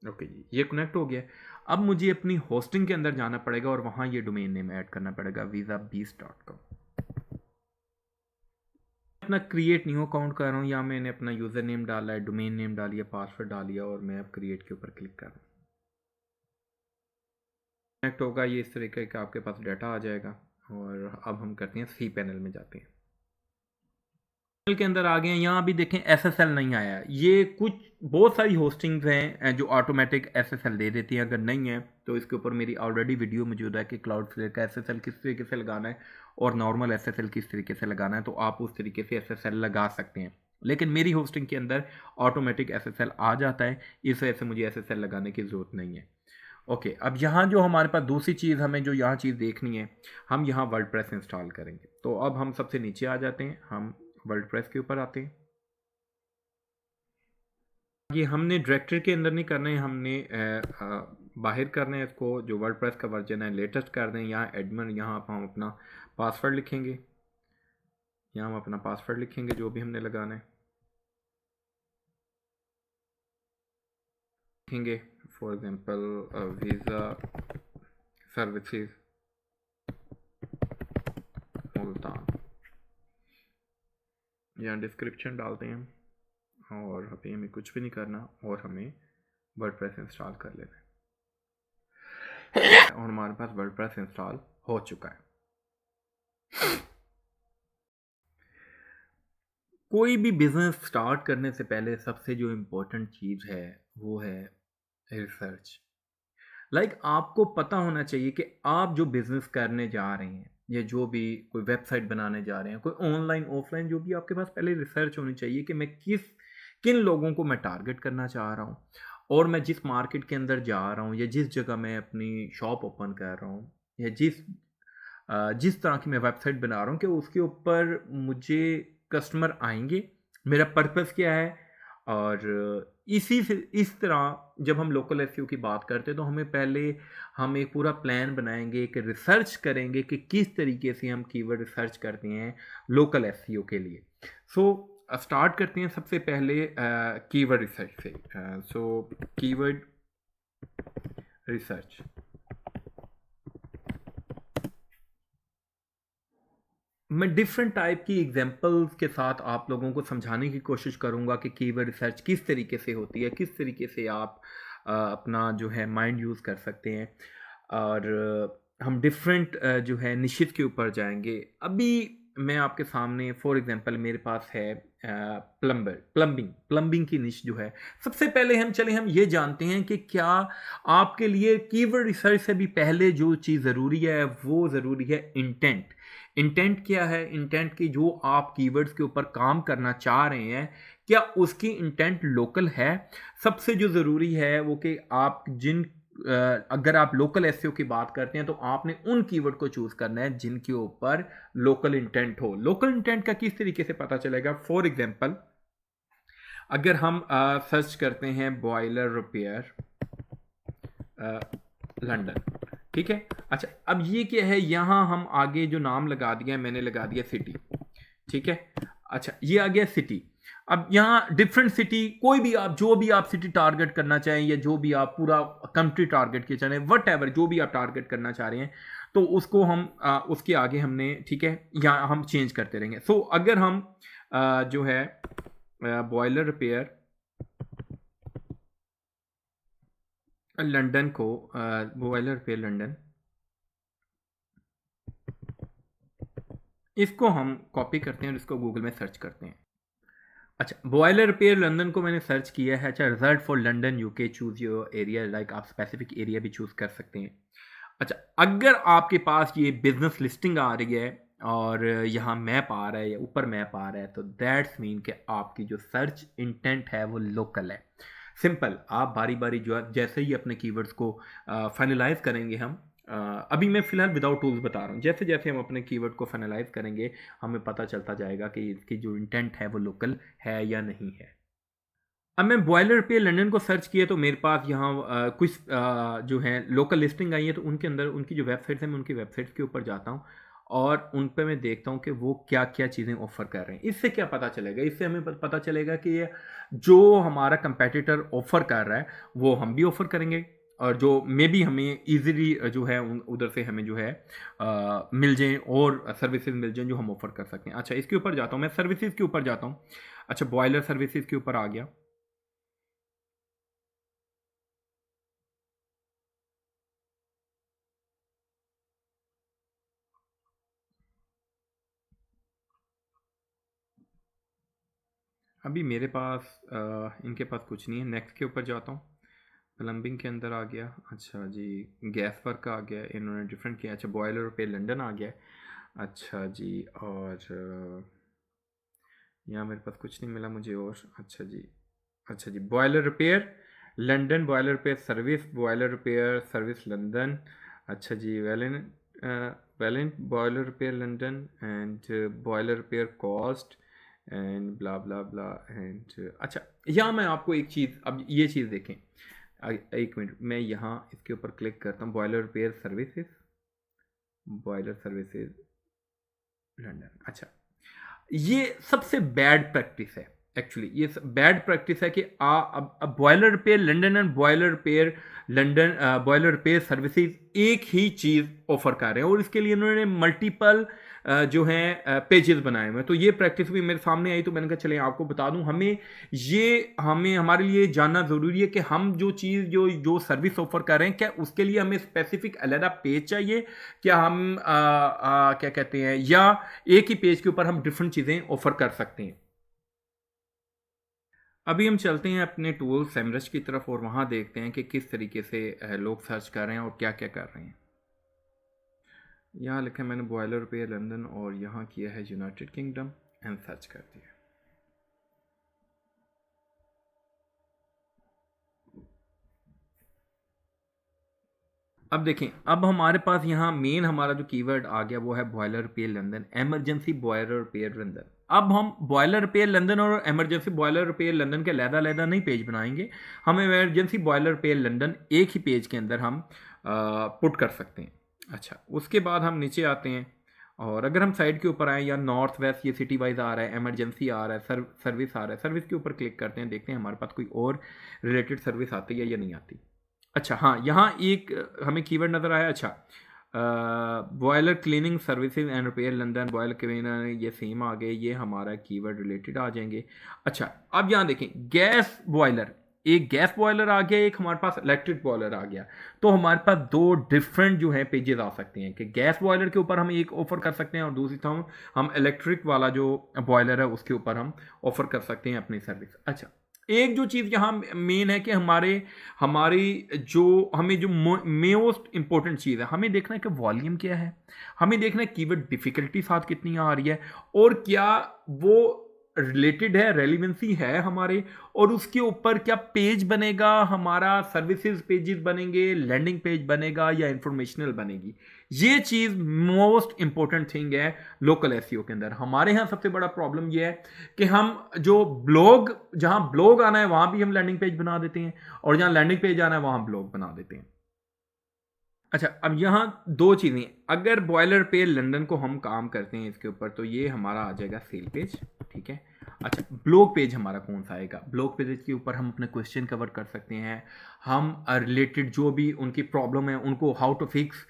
ओके जी, ये कनेक्ट हो गया। अब मुझे अपनी होस्टिंग के अंदर जाना पड़ेगा और वहाँ ये डोमेन नेम ऐड करना पड़ेगा visabeast.com। अपना क्रिएट न्यू अकाउंट कर रहा हूँ, या मैंने अपना यूज़र नेम डाला है, डोमेन नेम डालिए, पासवर्ड डालिए और मैं अब क्रिएट के ऊपर क्लिक कर रहा हूँ। कनेक्ट होगा, ये इस तरीके का आपके पास डाटा आ जाएगा। और अब हम करते हैं सी पैनल में जाते हैं, पैनल के अंदर आ गए हैं। यहाँ भी देखें SSL नहीं आया। ये कुछ बहुत सारी होस्टिंग्स हैं जो ऑटोमेटिक SSL दे देती हैं, अगर नहीं है तो इसके ऊपर मेरी ऑलरेडी वीडियो मौजूद है कि क्लाउडफ्लेयर का SSL किस तरीके से लगाना है और नॉर्मल SSL किस तरीके से लगाना है, तो आप उस तरीके से SSL लगा सकते हैं। लेकिन मेरी होस्टिंग के अंदर ऑटोमेटिक SSL आ जाता है, इस वजह से मुझे SSL लगाने की ज़रूरत नहीं है। ओके, अब यहाँ जो हमारे पास दूसरी चीज़ हमें जो यहाँ चीज़ देखनी है, हम यहाँ वर्डप्रेस इंस्टॉल करेंगे। तो अब हम सबसे नीचे आ जाते हैं, हम वर्डप्रेस के ऊपर आते हैं। ये हमने डायरेक्टरी के अंदर नहीं करना है, हमने बाहर करना है इसको। जो वर्डप्रेस का वर्जन है लेटेस्ट कर दें। यहाँ एडमिन, यहाँ आप हम अपना पासवर्ड लिखेंगे, यहाँ हम अपना पासवर्ड लिखेंगे जो भी हमने लगाना है लिखेंगे। For example visa services Multan, यहाँ डिस्क्रिप्शन डालते हैं और अभी हमें कुछ भी नहीं करना और हमें वर्डप्रेस इंस्टॉल कर लेना है और हमारे पास वर्डप्रेस इंस्टॉल हो चुका है। कोई भी बिजनेस स्टार्ट करने से पहले सबसे जो इम्पोर्टेंट चीज़ है वो है रिसर्च। आपको पता होना चाहिए कि आप जो बिजनेस करने जा रहे हैं या जो भी कोई वेबसाइट बनाने जा रहे हैं, कोई ऑनलाइन ऑफलाइन, जो भी आपके पास पहले रिसर्च होनी चाहिए कि मैं किन लोगों को मैं टारगेट करना चाह रहा हूँ और मैं जिस मार्केट के अंदर जा रहा हूँ या जिस जगह मैं अपनी शॉप ओपन कर रहा हूँ या जिस तरह की मैं वेबसाइट बना रहा हूँ कि उसके ऊपर मुझे कस्टमर आएंगे, मेरा पर्पस क्या है। और इसी से इस तरह जब हम लोकल एसईओ की बात करते हैं तो हम एक पूरा प्लान बनाएंगे, एक रिसर्च करेंगे कि किस तरीके से हम कीवर्ड रिसर्च करते हैं लोकल एसईओ के लिए। सो स्टार्ट करते हैं सबसे पहले कीवर्ड रिसर्च से। सो कीवर्ड रिसर्च, मैं डिफरेंट टाइप की एग्जांपल्स के साथ आप लोगों को समझाने की कोशिश करूंगा कि कीवर्ड रिसर्च किस तरीके से होती है, किस तरीके से आप अपना जो है माइंड यूज़ कर सकते हैं। और हम डिफरेंट जो है निशित के ऊपर जाएंगे। अभी मैं आपके सामने फॉर एग्जांपल मेरे पास है प्लम्बिंग की निश जो है। सबसे पहले हम ये जानते हैं कि क्या आपके लिए कीवर्ड रिसर्च से भी पहले जो चीज़ ज़रूरी है वो ज़रूरी है इंटेंट। इंटेंट क्या है? इंटेंट की जो आप कीवर्ड्स के ऊपर काम करना चाह रहे हैं, क्या उसकी इंटेंट लोकल है? सबसे जो ज़रूरी है वो कि आप अगर आप लोकल एसईओ की बात करते हैं तो आपने उन कीवर्ड को चूज करना है जिनके ऊपर लोकल इंटेंट हो। लोकल इंटेंट का किस तरीके से पता चलेगा? फॉर एग्जांपल, अगर हम सर्च करते हैं बॉयलर रिपेयर लंदन, ठीक है। अच्छा, अब ये क्या है, यहां हम आगे जो नाम लगा दिया, मैंने लगा दिया सिटी, ठीक है। अच्छा, ये आ गया सिटी। अब यहाँ डिफरेंट सिटी, कोई भी आप, जो भी आप सिटी टारगेट करना चाहें या जो भी आप पूरा कंट्री टारगेट के चाहें, वट एवर जो भी आप टारगेट करना चाह रहे हैं, तो उसको हम उसके आगे हमने, ठीक है, यहाँ हम चेंज करते रहेंगे। सो अगर हम जो है बॉयलर रिपेयर लंदन को, बॉयलर रिपेयर लंदन, इसको हम कॉपी करते हैं और इसको गूगल में सर्च करते हैं। अच्छा, बॉयलर रिपेयर लंदन को मैंने सर्च किया है। अच्छा, result for London UK, choose your area, like आप स्पेसिफिक एरिया भी चूज कर सकते हैं। अच्छा, अगर आपके पास ये बिजनेस लिस्टिंग आ रही है और यहाँ मैप आ रहा है या ऊपर मैप आ रहा है, तो दैट्स मीन कि आपकी जो सर्च इंटेंट है वो लोकल है। सिंपल, आप बारी बारी जो है, जैसे ही अपने कीवर्ड्स को फाइनलाइज करेंगे हम, अभी मैं फिलहाल विदाउट टूल्स बता रहा हूँ, जैसे जैसे हम अपने कीवर्ड को फाइनलाइज करेंगे हमें पता चलता जाएगा कि इसकी जो इंटेंट है वो लोकल है या नहीं है। अब मैं बॉयलर पे लंदन को सर्च किया तो मेरे पास यहाँ कुछ जो है लोकल लिस्टिंग आई है, तो उनके अंदर उनकी जो वेबसाइट्स हैं, मैं उनकी वेबसाइट्स के ऊपर जाता हूँ और उन पे मैं देखता हूँ कि वो क्या क्या चीज़ें ऑफ़र कर रहे हैं। इससे क्या पता चलेगा? इससे हमें पता चलेगा कि ये जो हमारा कंपेटिटर ऑफ़र कर रहा है वो हम भी ऑफ़र करेंगे, और जो मे बी हमें ईजिली जो है उधर से हमें जो है मिल जाए और सर्विसेज मिल जाएँ जो हम ऑफ़र कर सकते हैं। अच्छा, इसके ऊपर जाता हूँ, मैं सर्विसेज के ऊपर जाता हूँ। अच्छा, बॉयलर सर्विसेज के ऊपर आ गया। अभी मेरे पास इनके पास कुछ नहीं है। नेक्स्ट के ऊपर जाता हूँ, प्लम्बिंग के अंदर आ गया। अच्छा जी, गैस वर्क आ गया, इन्होंने डिफरेंट किया। अच्छा, बॉयलर पे लंदन आ गया। अच्छा जी, और यहाँ मेरे पास कुछ नहीं मिला मुझे और। अच्छा जी, अच्छा जी, boiler repair London, boiler repair service, boiler repair service London. अच्छा जी, Vaillant boiler repair London and boiler repair cost and blah blah blah and. अच्छा, यहाँ मैं आपको एक चीज़, अब ये चीज़ देखें, एक मिनट, मैं यहाँ इसके ऊपर क्लिक करता हूँ, boiler repair services, boiler services London. अच्छा, ये सबसे बैड प्रैक्टिस है। एक्चुअली ये बैड प्रैक्टिस है कि अब boiler repair London and boiler repair London, boiler repair services एक ही चीज़ ऑफर कर रहे हैं और इसके लिए उन्होंने मल्टीपल जो हैं पेजेस बनाए हुए हैं। तो ये प्रैक्टिस भी मेरे सामने आई तो मैंने कहा चले आपको बता दूं। हमें हमारे लिए जानना ज़रूरी है कि हम जो चीज़ जो जो सर्विस ऑफर कर रहे हैं, क्या उसके लिए हमें स्पेसिफिक अलग पेज चाहिए, क्या हम क्या कहते हैं, या एक ही पेज के ऊपर हम डिफरेंट चीज़ें ऑफर कर सकते हैं। अभी हम चलते हैं अपने टूल सेमरश की तरफ और वहाँ देखते हैं कि किस तरीके से लोग सर्च कर रहे हैं और क्या क्या कर रहे हैं। यहाँ लिखा है मैंने बॉयलर पे लंदन और यहाँ किया है यूनाइटेड किंगडम एंड सर्च कर दिया। अब देखें, अब हमारे पास यहाँ मेन हमारा जो कीवर्ड आ गया वो है boiler repair London, emergency boiler repair London. अब हम बॉयलर रिपेयर लंदन और एमरजेंसी बॉयलर रिपेयर लंदन के अलग-अलग नहीं पेज बनाएंगे, हम इमरजेंसी बॉयलर रिपेयर लंदन एक ही पेज के अंदर हम पुट कर सकते हैं। अच्छा, उसके बाद हम नीचे आते हैं और अगर हम साइड के ऊपर आए या नॉर्थ वेस्ट, ये सिटी वाइज आ रहा है, एमरजेंसी आ रहा है, सर्विस आ रहा है, सर्विस के ऊपर क्लिक करते हैं, देखते हैं हमारे पास कोई और रिलेटेड सर्विस आती है या नहीं आती। अच्छा हाँ, यहाँ एक हमें कीवर्ड नज़र आया। अच्छा, boiler cleaning services and repair London, boiler cleaner, ये सेम आ गए, ये हमारा कीवर्ड रिलेटेड आ जाएंगे। अच्छा, अब यहाँ देखें, गैस बॉयलर, एक गैस बॉयलर आ गया, एक हमारे पास इलेक्ट्रिक बॉयलर आ गया। तो हमारे पास दो डिफरेंट जो है पेजेस आ सकते हैं कि गैस बॉयलर के ऊपर हम एक ऑफर कर सकते हैं और दूसरी तरफ हम इलेक्ट्रिक वाला जो बॉयलर है उसके ऊपर हम ऑफर कर सकते हैं अपनी सर्विस। अच्छा, एक जो चीज़ यहाँ मेन है कि हमारी जो हमें जो मोस्ट इंपॉर्टेंट चीज़ है, हमें देखना है कि वॉल्यूम क्या है, हमें देखना है कीवर्ड डिफिकल्टी साथ कितनी आ रही है, और क्या वो रिलेटेड है, रेलिवेंसी है हमारे, और उसके ऊपर क्या पेज बनेगा हमारा, सर्विसेज पेजेस बनेंगे, लैंडिंग पेज बनेगा या इंफॉर्मेशनल बनेगी। ये चीज़ मोस्ट इंपॉर्टेंट थिंग है लोकल एसईओ के अंदर। हमारे यहाँ सबसे बड़ा प्रॉब्लम ये है कि हम जो ब्लॉग, जहाँ ब्लॉग आना है वहाँ भी हम लैंडिंग पेज बना देते हैं, और जहाँ लैंडिंग पेज आना है वहाँ ब्लॉग बना देते हैं। अच्छा, अब यहाँ दो चीज़ें, अगर बॉयलर पे लंदन को हम काम करते हैं इसके ऊपर, तो ये हमारा आ जाएगा सेल पेज, ठीक है। अच्छा, ब्लॉग पेज हमारा कौन सा आएगा? ब्लॉग पेज के ऊपर हम अपने क्वेश्चन कवर कर सकते हैं, हम रिलेटेड जो भी उनकी प्रॉब्लम है उनको, how to fix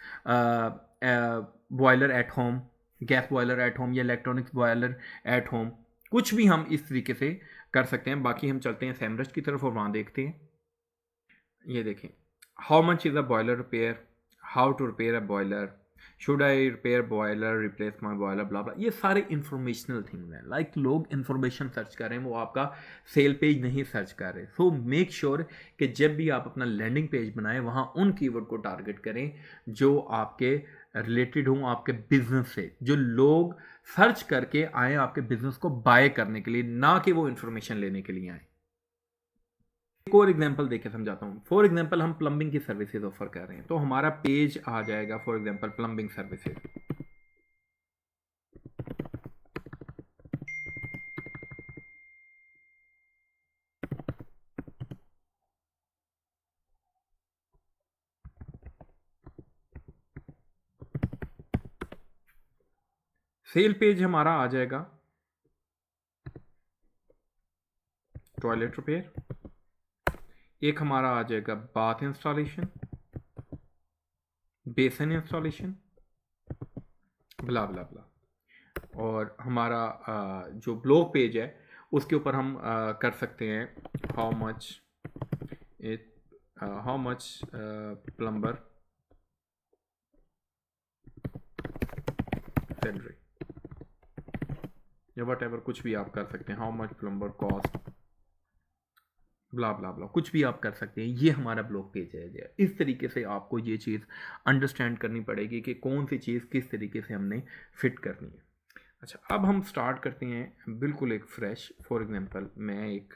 boiler at home, gas boiler at home या इलेक्ट्रॉनिक्स बॉयलर एट होम, कुछ भी हम इस तरीके से कर सकते हैं। बाकी हम चलते हैं सैमरज की तरफ और वहाँ देखते हैं। ये देखें, how much is a boiler repair, how to repair a boiler, should I repair boiler, replace my boiler, blah blah, ये सारे इंफॉर्मेशनल थिंग्स हैं। लाइक लोग इंफॉर्मेशन सर्च कर रहे हैं, वो आपका सेल पेज नहीं सर्च कर रहे। सो मेक श्योर कि जब भी आप अपना लैंडिंग पेज बनाएं वहाँ उन कीवर्ड को टारगेट करें जो आपके रिलेटेड हों आपके बिजनेस से, जो लोग सर्च करके आए आपके बिजनेस को बाय करने के लिए, ना कि वो इंफॉर्मेशन लेने के लिए आए। एक और एग्जांपल देके समझाता हूँ। फॉर एग्जांपल हम प्लम्बिंग की सर्विसेज ऑफर कर रहे हैं, तो हमारा पेज आ जाएगा for example plumbing services. Cell page हमारा आ जाएगा टॉयलेट रिपेयर, एक हमारा आ जाएगा बाथ इंस्टॉलेशन, बेसन इंस्टॉलेशन, ब्ला ब्ला ब्ला। और हमारा जो ब्लॉग पेज है उसके ऊपर हम कर सकते हैं how much it, how much plumber salary, या वट एवर, कुछ भी आप कर सकते हैं, how much plumber cost, blah blah ब्ला, कुछ भी आप कर सकते हैं। ये हमारा ब्लॉग पेज है। इस तरीके से आपको ये चीज़ अंडरस्टैंड करनी पड़ेगी कि कौन सी चीज़ किस तरीके से हमने फिट करनी है। अच्छा, अब हम स्टार्ट करते हैं बिल्कुल एक फ्रेश। फॉर एग्जांपल मैं एक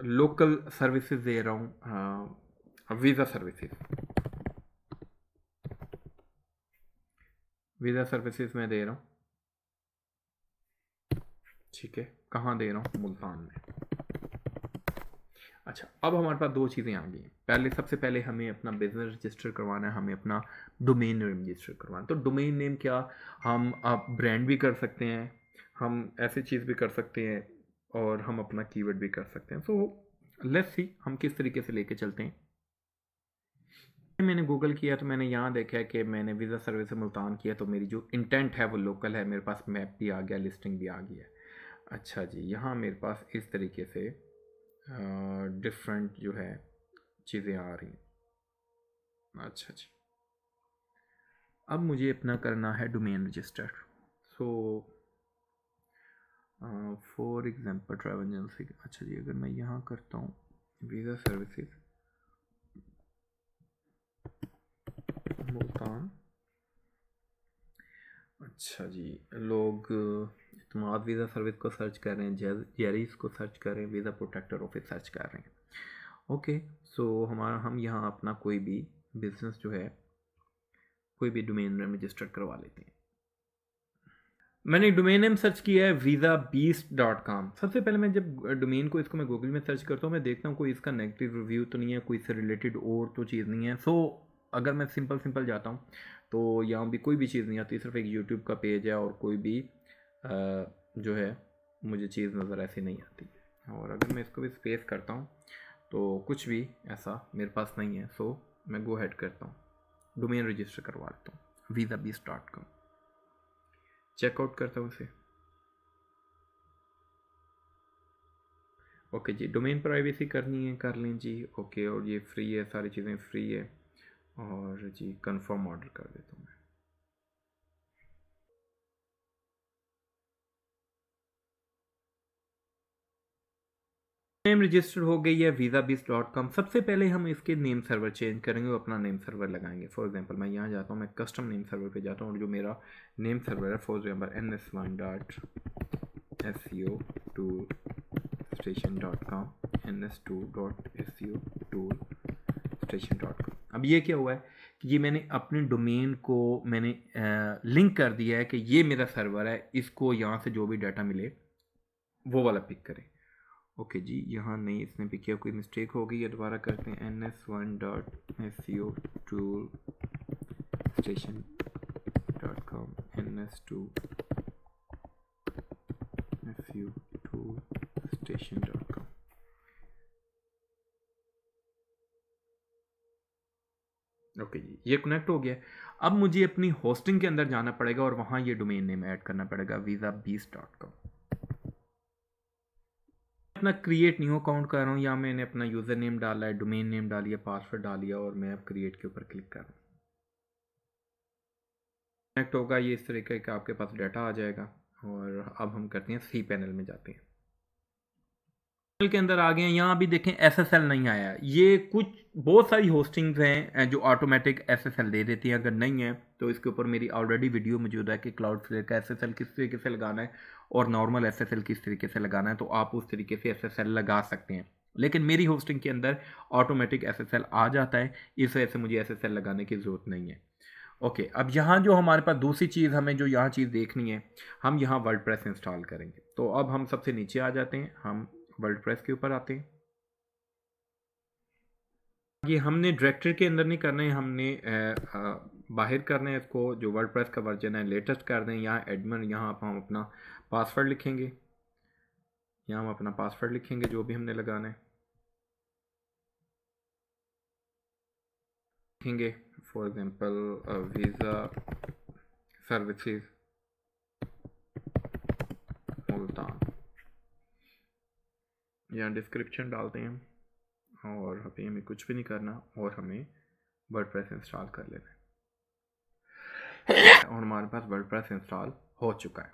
लोकल सर्विसेज दे रहा हूँ, वीज़ा सर्विसेज। वीज़ा सर्विसेज मैं दे रहा हूँ, ठीक है। कहाँ दे रहा हूँ? मुल्तान में। अच्छा, अब हमारे पास दो चीज़ें आ गई हैं। पहले, सबसे पहले हमें अपना बिजनेस रजिस्टर करवाना है, हमें अपना डोमेन नेम रजिस्टर करवाना है। तो डोमेन नेम क्या, हम आप ब्रांड भी कर सकते हैं, हम ऐसी चीज़ भी कर सकते हैं, और हम अपना कीवर्ड भी कर सकते हैं। सो लेट्स सी हम किस तरीके से लेके चलते हैं। मैंने गूगल किया तो मैंने यहाँ देखा है कि मैंने वीज़ा सर्विस से मुल्तान किया, तो मेरी जो इंटेंट है वो लोकल है, मेरे पास मैप भी आ गया, लिस्टिंग भी आ गई है। अच्छा जी, यहाँ मेरे पास इस तरीके से डिफरेंट जो है चीज़ें आ रही हैं। अच्छा जी, अब मुझे अपना करना है domain register. So for example travel agency, अच्छा जी, अगर मैं यहाँ करता हूँ वीज़ा सर्विसेज मुल्तान, अच्छा जी, लोग इतमाद वीज़ा सर्विस को सर्च कर रहे हैं, जेरीज को सर्च कर रहे हैं, वीज़ा प्रोटेक्टर ऑफिस सर्च कर रहे हैं। ओके, सो हम यहाँ अपना कोई भी बिजनेस जो है, कोई भी डोमेन नेम रजिस्टर करवा लेते हैं। मैंने डोमेन नेम सर्च किया है visa20.com। सबसे पहले मैं जब डोमेन को, इसको मैं गूगल में सर्च करता हूँ, मैं देखता हूँ कोई इसका नेगेटिव रिव्यू तो नहीं है, कोई इससे रिलेटेड और तो चीज़ नहीं है। सो अगर मैं सिंपल जाता हूँ तो यहाँ भी कोई भी चीज़ नहीं आती, सिर्फ एक यूट्यूब का पेज है और कोई भी जो है मुझे चीज़ नज़र ऐसी नहीं आती। और अगर मैं इसको भी स्पेस करता हूँ तो कुछ भी ऐसा मेरे पास नहीं है। सो मैं गो हेड करता हूँ, डोमेन रजिस्टर करवा लेता हूँ visa20.com, चेकआउट करता हूँ इसे। ओके जी, डोमेन प्राइवेसी करनी है, कर लें जी। ओके, और ये फ्री है, सारी चीज़ें फ्री है, और जी कंफर्म ऑर्डर कर देता हूँ मैं। नेम रजिस्टर हो गई है visabase.com। सबसे पहले हम इसके नेम सर्वर चेंज करेंगे और अपना नेम सर्वर लगाएंगे। फॉर एग्जांपल मैं यहाँ जाता हूँ, मैं कस्टम नेम सर्वर पे जाता हूँ और जो मेरा नेम सर्वर है फॉर एग्जांपल ns1.seo2station.com ns2.seo2station.com। अब ये क्या हुआ है कि ये मैंने अपने डोमेन को मैंने लिंक कर दिया है कि ये मेरा सर्वर है, इसको यहाँ से जो भी डाटा मिले वो वाला पिक करें। ओके जी, यहाँ नहीं इसने पिक किया, कोई मिस्टेक हो गई है, दोबारा करते हैं ns1.seo2station.com ns2seo2station.com। ओके जी, ये कनेक्ट हो गया। अब मुझे अपनी होस्टिंग के अंदर जाना पड़ेगा और वहाँ ये डोमेन नेम ऐड करना पड़ेगा visabase.com। अपना क्रिएट न्यू अकाउंट कर रहा हूँ, या मैंने अपना यूज़र नेम डाला है, डोमेन नेम डालिए, पासवर्ड डालिए और मैं अब क्रिएट के ऊपर क्लिक कर रहा हूँ। कनेक्ट होगा, ये इस तरीके का आपके पास डाटा आ जाएगा। और अब हम करते हैं सी पैनल में जाते हैं, पैनल के अंदर आ गए हैं। यहाँ भी देखें SSL नहीं आया। ये कुछ बहुत सारी होस्टिंग्स हैं जो ऑटोमेटिक SSL दे देती हैं, अगर नहीं है तो इसके ऊपर मेरी ऑलरेडी वीडियो मौजूद है कि क्लाउडफ्लेयर का SSL किस तरीके से लगाना है और नॉर्मल SSL किस तरीके से लगाना है, तो आप उस तरीके से SSL लगा सकते हैं। लेकिन मेरी होस्टिंग के अंदर ऑटोमेटिक SSL आ जाता है, इस वजह से मुझे SSL लगाने की ज़रूरत नहीं है। ओके, अब यहाँ जो हमारे पास दूसरी चीज़ हमें जो यहाँ चीज़ देखनी है, हम यहाँ वर्डप्रेस इंस्टॉल करेंगे। तो अब हम सबसे नीचे आ जाते हैं, हम वर्डप्रेस के ऊपर आते हैं। ये हमने डायरेक्टरी के अंदर नहीं करना है, हमने बाहर करना है इसको। जो वर्डप्रेस का वर्जन है लेटेस्ट कर दें। यहाँ एडमिन, यहाँ आप हम अपना पासवर्ड लिखेंगे, यहाँ हम अपना पासवर्ड लिखेंगे जो भी हमने लगाना है लिखेंगे। For example visa services Multan, यहाँ डिस्क्रिप्शन डालते हैं और अभी हमें कुछ भी नहीं करना और हमें वर्डप्रेस इंस्टॉल कर लेना है और हमारे पास वर्डप्रेस इंस्टॉल हो चुका है।